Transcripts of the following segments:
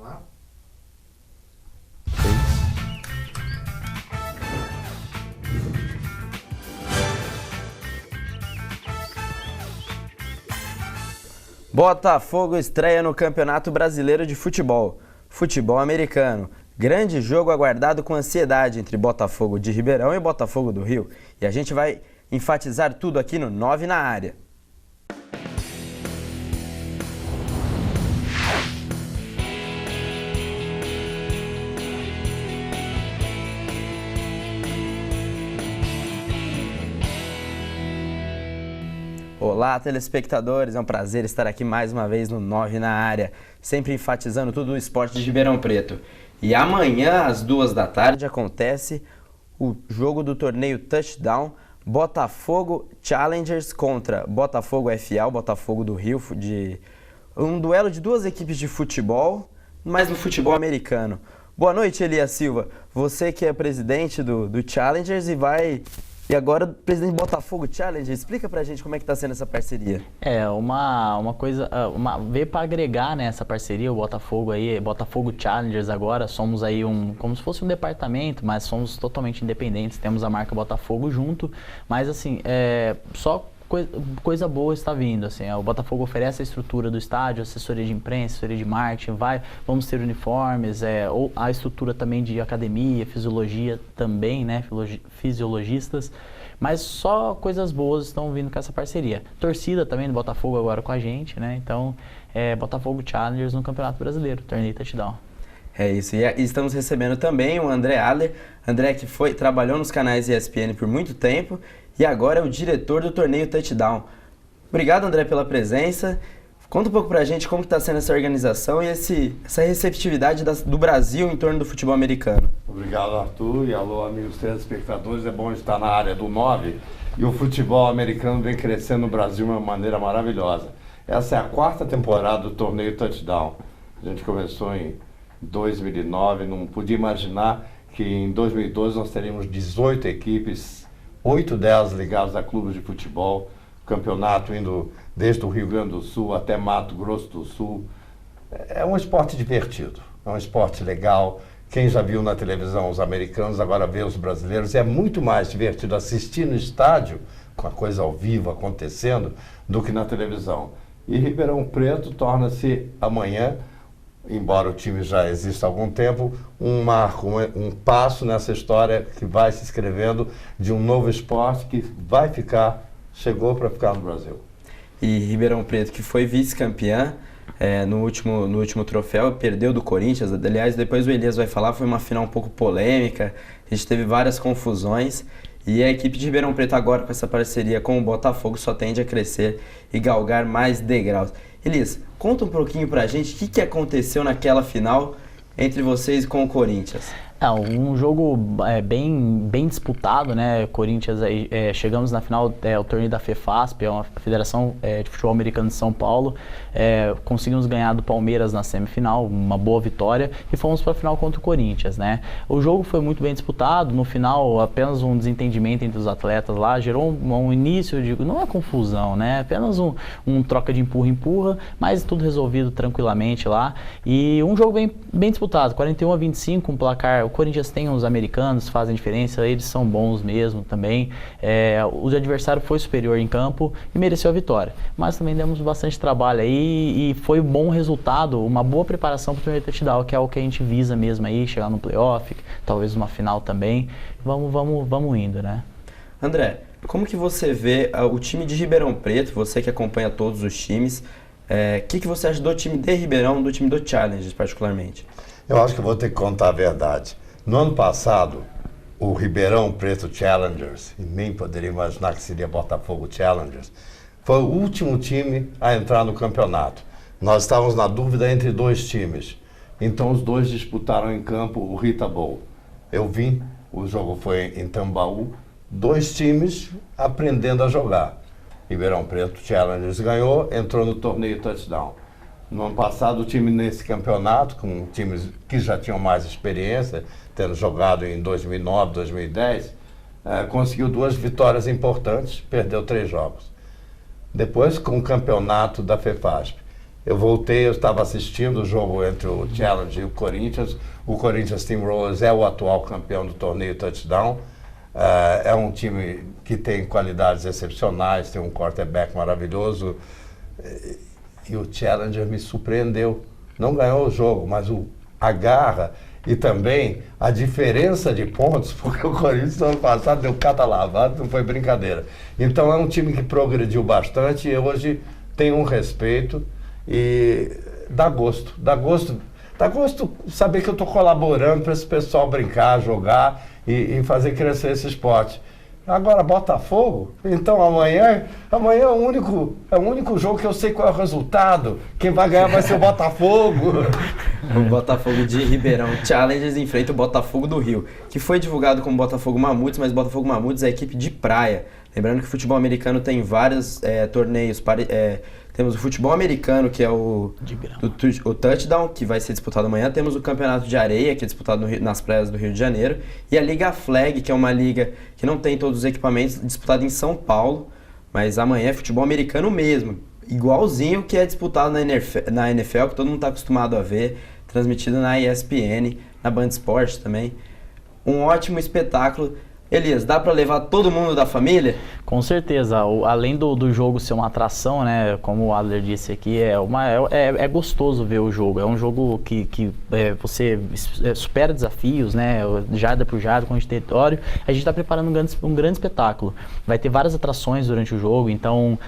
lá? Botafogo estreia no Campeonato Brasileiro de Futebol, futebol americano. Grande jogo aguardado com ansiedade entre Botafogo de Ribeirão e Botafogo do Rio. E a gente vai enfatizar tudo aqui no 9 na área. Olá, telespectadores, é um prazer estar aqui mais uma vez no 9 na área, sempre enfatizando tudo o esporte de Ribeirão Preto. E amanhã, às 2 da tarde, acontece o jogo do torneio Touchdown, Botafogo Challengers contra Botafogo FA, o Botafogo do Rio, um duelo de duas equipes de futebol, mas no futebol americano. Boa noite, Elias Silva, você que é presidente do Challengers e agora, presidente do Botafogo Challenge, explica pra gente como é que tá sendo essa parceria. Uma coisa, veio para agregar, né, essa parceria, o Botafogo aí, Botafogo Challengers agora, somos aí como se fosse um departamento, mas somos totalmente independentes, temos a marca Botafogo junto, mas assim, só coisa boa está vindo, assim, o Botafogo oferece a estrutura do estádio, assessoria de imprensa, assessoria de marketing, vamos ter uniformes, ou a estrutura também de academia, fisiologia também, né, fisiologistas, mas só coisas boas estão vindo com essa parceria. Torcida também do Botafogo agora com a gente, né, então, Botafogo Challengers no Campeonato Brasileiro, torneio Touchdown. É isso, e estamos recebendo também o André Adler, André que trabalhou nos canais ESPN por muito tempo e agora é o diretor do torneio Touchdown. Obrigado, André, pela presença. Conta um pouco pra gente como está sendo essa organização e essa receptividade do Brasil em torno do futebol americano. Obrigado, Arthur, e alô, amigos telespectadores. É bom estar na área do 9 e o futebol americano vem crescendo no Brasil de uma maneira maravilhosa. Essa é a 4ª temporada do torneio Touchdown. A gente começou em 2009, não podia imaginar que em 2012 nós teríamos 18 equipes, 8 delas ligadas a clubes de futebol, campeonato indo desde o Rio Grande do Sul até Mato Grosso do Sul. É um esporte divertido, é um esporte legal. Quem já viu na televisão os americanos, agora vê os brasileiros. É muito mais divertido assistir no estádio, com a coisa ao vivo acontecendo, do que na televisão. E Ribeirão Preto torna-se amanhã, embora o time já exista há algum tempo, um marco, um passo nessa história que vai se escrevendo de um novo esporte que chegou para ficar no Brasil. E Ribeirão Preto, que foi vice-campeã no último troféu, perdeu do Corinthians. Aliás, depois o Elias vai falar, foi uma final um pouco polêmica, a gente teve várias confusões. E a equipe de Ribeirão Preto agora, com essa parceria com o Botafogo, só tende a crescer e galgar mais degraus. Elias, conta um pouquinho pra gente o que aconteceu naquela final entre vocês com o Corinthians. Um jogo bem disputado, né? Corinthians, chegamos na final, o torneio da FEFASP, é uma Federação de Futebol Americano de São Paulo. Conseguimos ganhar do Palmeiras na semifinal, uma boa vitória, e fomos para a final contra o Corinthians, né? O jogo foi muito bem disputado, no final apenas um desentendimento entre os atletas lá, gerou um início de, não é confusão, né? Apenas um troca de empurra, mas tudo resolvido tranquilamente lá. E um jogo bem disputado, 41-25, um placar. O Corinthians tem uns americanos, fazem diferença, eles são bons mesmo também. O adversário foi superior em campo e mereceu a vitória. Mas também demos bastante trabalho aí e foi um bom resultado, uma boa preparação para o torneio Touchdown, que é o que a gente visa mesmo aí, chegar no playoff, talvez uma final também. Vamos indo, né? André, como que você vê o time de Ribeirão Preto, você que acompanha todos os times, o que você acha do time de Ribeirão, do time do Challengers particularmente? Eu acho que eu vou ter que contar a verdade. No ano passado, o Ribeirão Preto Challengers, e nem poderia imaginar que seria Botafogo Challengers, foi o último time a entrar no campeonato. Nós estávamos na dúvida entre dois times. Então os dois disputaram em campo o Rita Bowl. Eu vim, o jogo foi em Tambaú, dois times aprendendo a jogar. Ribeirão Preto Challengers ganhou, entrou no torneio Touchdown. No ano passado, o time nesse campeonato, com times que já tinham mais experiência, tendo jogado em 2009, 2010, conseguiu 2 vitórias importantes, perdeu 3 jogos. Depois, com o campeonato da FEFASP. Eu voltei, eu estava assistindo o jogo entre o Challenge e o Corinthians. O Corinthians Steamrollers é o atual campeão do torneio Touchdown. É um time que tem qualidades excepcionais, tem um quarterback maravilhoso. E o Challenger me surpreendeu. Não ganhou o jogo, mas a garra e também a diferença de pontos, porque o Corinthians no ano passado deu cata lavado, não foi brincadeira. Então é um time que progrediu bastante e hoje tem um respeito e dá gosto saber que eu estou colaborando para esse pessoal brincar, jogar e fazer crescer esse esporte. Agora, Botafogo, então amanhã é o único jogo que eu sei qual é o resultado. Quem vai ganhar vai ser o Botafogo. O Botafogo de Ribeirão Challengers enfrenta o Botafogo do Rio, que foi divulgado como Botafogo Mamutes, mas Botafogo Mamutes é a equipe de praia. Lembrando que o futebol americano tem vários torneios. Temos o futebol americano, que é o Touchdown, que vai ser disputado amanhã. Temos o campeonato de areia, que é disputado nas praias do Rio de Janeiro. E a Liga Flag, que é uma liga que não tem todos os equipamentos, disputada em São Paulo. Mas amanhã é futebol americano mesmo, igualzinho que é disputado na NFL, que todo mundo está acostumado a ver, transmitido na ESPN, na Band Esporte também. Um ótimo espetáculo. Elias, dá para levar todo mundo da família? Com certeza, além do jogo ser uma atração, né, como o Adler disse aqui, é gostoso ver o jogo. É um jogo que você supera desafios, né, jarda por jarda, com o território. A gente está preparando um grande espetáculo. Vai ter várias atrações durante o jogo, então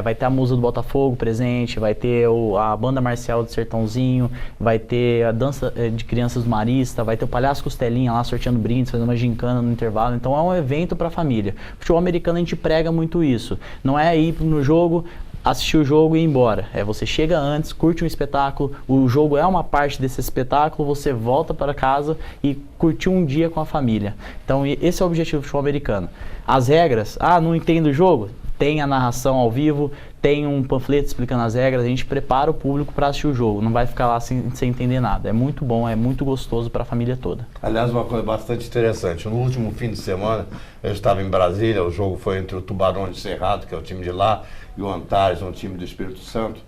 vai ter a Musa do Botafogo presente, vai ter a banda marcial do Sertãozinho, vai ter a dança de crianças do Marista, vai ter o Palhaço Costelinha lá sorteando brindes, fazendo uma gincana no intervalo. Então é um evento para a família. Futebol americano a gente prega muito isso. Não é ir no jogo, assistir o jogo e ir embora. Você chega antes, curte um espetáculo, o jogo é uma parte desse espetáculo, você volta para casa e curtir um dia com a família. Então esse é o objetivo do futebol americano. As regras, não entendo o jogo? Tem a narração ao vivo, tem um panfleto explicando as regras, a gente prepara o público para assistir o jogo, não vai ficar lá sem entender nada. É muito bom, é muito gostoso para a família toda. Aliás, uma coisa bastante interessante, no último fim de semana eu estava em Brasília, o jogo foi entre o Tubarão de Cerrado, que é o time de lá, e o Antares, um time do Espírito Santo,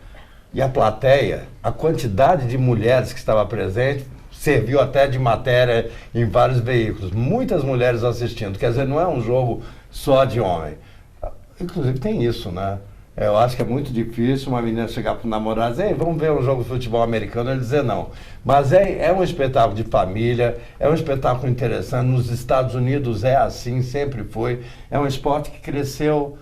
e a plateia, a quantidade de mulheres que estava presente, serviu até de matéria em vários veículos, muitas mulheres assistindo, quer dizer, não é um jogo só de homem. Inclusive tem isso, né? Eu acho que é muito difícil uma menina chegar para o namorado e dizer, vamos ver um jogo de futebol americano, ele dizer não. Mas é um espetáculo de família, é um espetáculo interessante. Nos Estados Unidos é assim, sempre foi. É um esporte que cresceu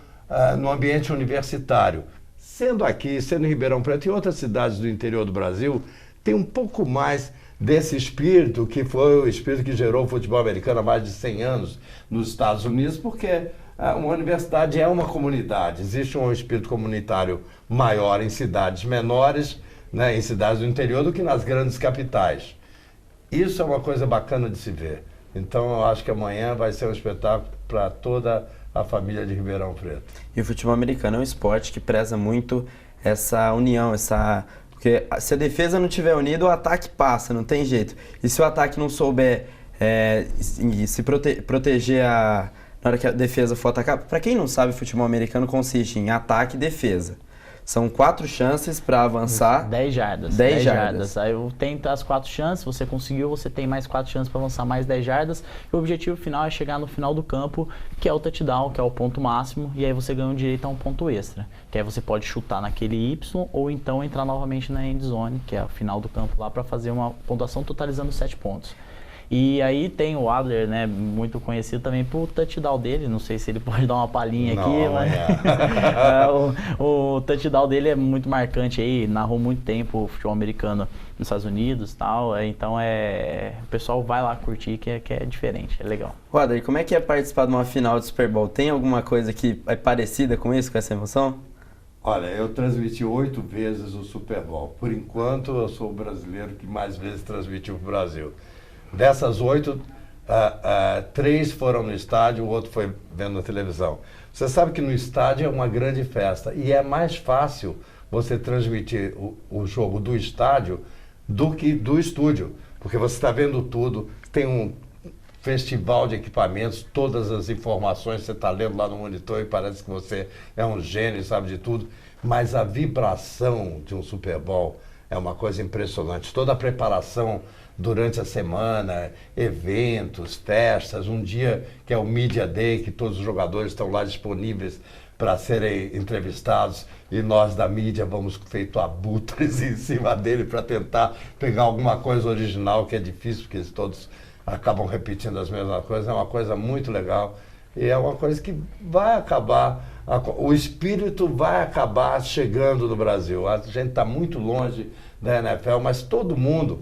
no ambiente universitário. Sendo aqui, sendo em Ribeirão Preto e outras cidades do interior do Brasil, tem um pouco mais desse espírito, que foi o espírito que gerou o futebol americano há mais de 100 anos nos Estados Unidos, porque uma universidade é uma comunidade. Existe um espírito comunitário maior em cidades menores, né, em cidades do interior, do que nas grandes capitais. Isso é uma coisa bacana de se ver. Então, eu acho que amanhã vai ser um espetáculo para toda a família de Ribeirão Preto. E o futebol americano é um esporte que preza muito essa união, porque se a defesa não estiver unida, o ataque passa, não tem jeito. E se o ataque não souber se proteger na hora que a defesa for atacar, para quem não sabe, futebol americano consiste em ataque e defesa. São 4 chances para avançar. 10 jardas. 10 jardas. Aí eu tento as 4 chances, você conseguiu, você tem mais 4 chances para avançar mais 10 jardas. E o objetivo final é chegar no final do campo, que é o touchdown, que é o ponto máximo, e aí você ganha o direito a um ponto extra. Que aí você pode chutar naquele Y ou então entrar novamente na end zone, que é o final do campo lá, para fazer uma pontuação totalizando 7 pontos. E aí tem o Adler, né, muito conhecido também por touchdown dele, não sei se ele pode dar uma palhinha aqui, mas o touchdown dele é muito marcante aí, narrou muito tempo o futebol americano nos Estados Unidos e tal, então o pessoal vai lá curtir que é diferente, é legal. Adler, como é que é participar de uma final de Super Bowl? Tem alguma coisa que é parecida com isso, com essa emoção? Olha, eu transmiti 8 vezes o Super Bowl. Por enquanto, eu sou o brasileiro que mais vezes transmitiu para o Brasil. Dessas 8, 3 foram no estádio, o outro foi vendo na televisão. Você sabe que no estádio é uma grande festa e é mais fácil você transmitir o jogo do estádio do que do estúdio, porque você está vendo tudo, tem festival de equipamentos, todas as informações você está lendo lá no monitor e parece que você é um gênio e sabe de tudo, mas a vibração de um Super Bowl é uma coisa impressionante. Toda a preparação durante a semana, eventos, festas, um dia que é o Media Day, que todos os jogadores estão lá disponíveis para serem entrevistados e nós da mídia vamos feito abutres em cima dele para tentar pegar alguma coisa original, que é difícil, porque todos acabam repetindo as mesmas coisas. É uma coisa muito legal e é uma coisa que vai acabar, o espírito vai acabar chegando no Brasil. A gente está muito longe da NFL, mas todo mundo,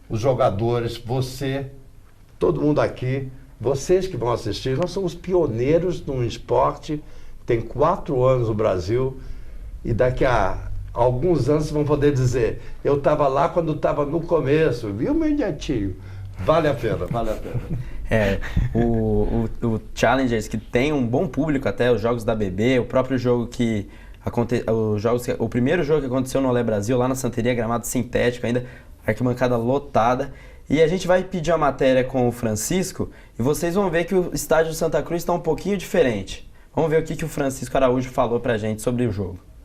os jogadores, você, todo mundo aqui, vocês que vão assistir, nós somos pioneiros num esporte, tem 4 anos no Brasil, e daqui a alguns anos vocês vão poder dizer, eu estava lá quando estava no começo, viu, meu netinho? Vale a pena, vale a pena. O Challengers, que tem um bom público até, os jogos da BB, o próprio jogo que o primeiro jogo que aconteceu no Olé Brasil, lá na Santeria, gramado sintético ainda, arquibancada lotada. E a gente vai pedir a matéria com o Francisco e vocês vão ver que o estádio de Santa Cruz está um pouquinho diferente. Vamos ver o que o Francisco Araújo falou pra gente sobre o jogo.